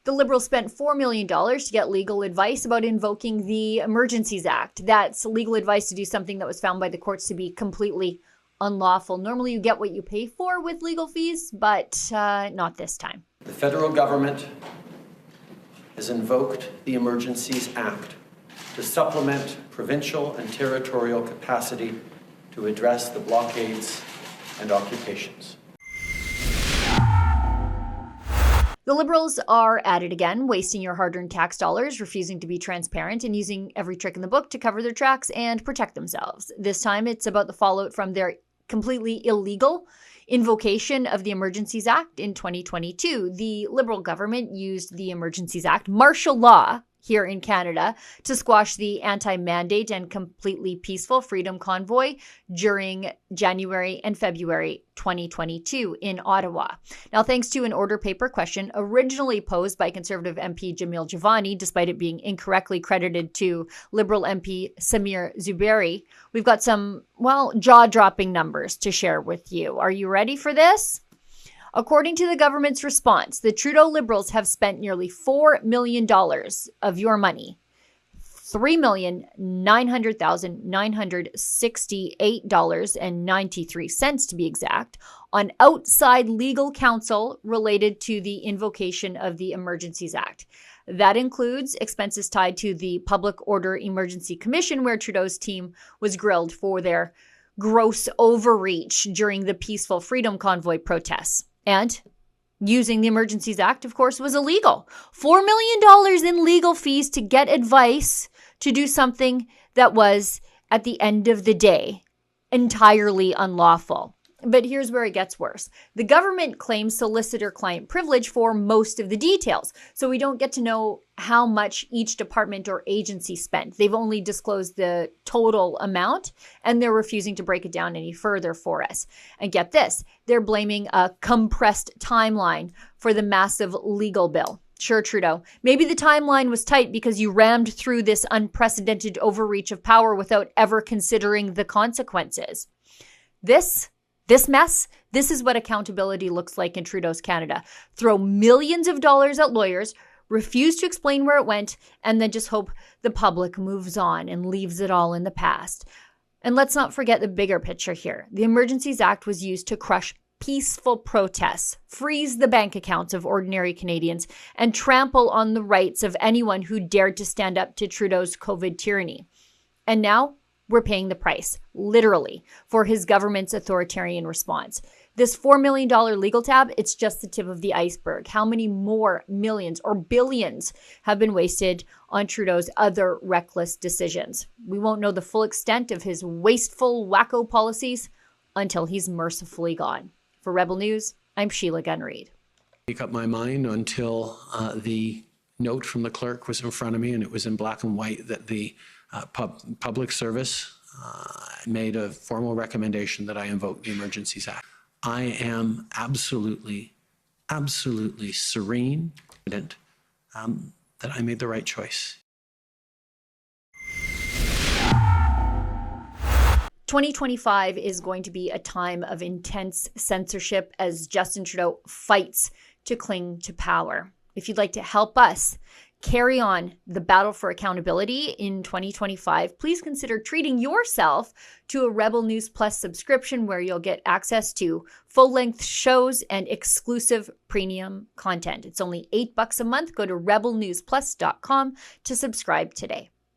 The Liberals spent $4 million to get legal advice about invoking the Emergencies Act. That's legal advice to do something that was found by the courts to be completely unlawful. Normally you get what you pay for with legal fees, but not this time. The federal government has invoked the Emergencies Act to supplement provincial and territorial capacity to address the blockades and occupations. The Liberals are at it again, wasting your hard-earned tax dollars, refusing to be transparent, and using every trick in the book to cover their tracks and protect themselves. This time, it's about the fallout from their completely illegal invocation of the Emergencies Act in 2022. The Liberal government used the Emergencies Act, martial law, here in Canada to squash the anti-mandate and completely peaceful Freedom Convoy during January and February 2022 in Ottawa. Now, thanks to an order paper question originally posed by Conservative MP Jamil Javani, despite it being incorrectly credited to Liberal MP Samir Zuberi, we've got some, jaw-dropping numbers to share with you. Are you ready for this? According to the government's response, the Trudeau Liberals have spent nearly $4 million of your money, $3,900,968.93 to be exact, on outside legal counsel related to the invocation of the Emergencies Act. That includes expenses tied to the Public Order Emergency Commission, where Trudeau's team was grilled for their gross overreach during the peaceful Freedom Convoy protests. And using the Emergencies Act, of course, was illegal. $4 million in legal fees to get advice to do something that was, at the end of the day, entirely unlawful. But here's where it gets worse. The government claims solicitor-client privilege for most of the details, so we don't get to know how much each department or agency spent. They've only disclosed the total amount, and they're refusing to break it down any further for us. And get this, they're blaming a compressed timeline for the massive legal bill. Sure, Trudeau, maybe the timeline was tight because you rammed through this unprecedented overreach of power without ever considering the consequences. This mess, this is what accountability looks like in Trudeau's Canada. Throw millions of dollars at lawyers, refuse to explain where it went, and then just hope the public moves on and leaves it all in the past. And let's not forget the bigger picture here. The Emergencies Act was used to crush peaceful protests, freeze the bank accounts of ordinary Canadians, and trample on the rights of anyone who dared to stand up to Trudeau's COVID tyranny. And now, we're paying the price, literally, for his government's authoritarian response. This $4 million legal tab, it's just the tip of the iceberg. How many more millions or billions have been wasted on Trudeau's other reckless decisions? We won't know the full extent of his wasteful, wacko policies until he's mercifully gone. For Rebel News, I'm Sheila Gunn Reid. Make up my mind until the note from the clerk was in front of me, and it was in black and white that the public service made a formal recommendation that I invoke the Emergencies Act. I am absolutely serene, confident that I made the right choice. 2025 is going to be a time of intense censorship as Justin Trudeau fights to cling to power. If you'd like to help us carry on the battle for accountability in 2025, please consider treating yourself to a Rebel News Plus subscription where you'll get access to full-length shows and exclusive premium content. It's only $8 a month. Go to rebelnewsplus.com to subscribe today.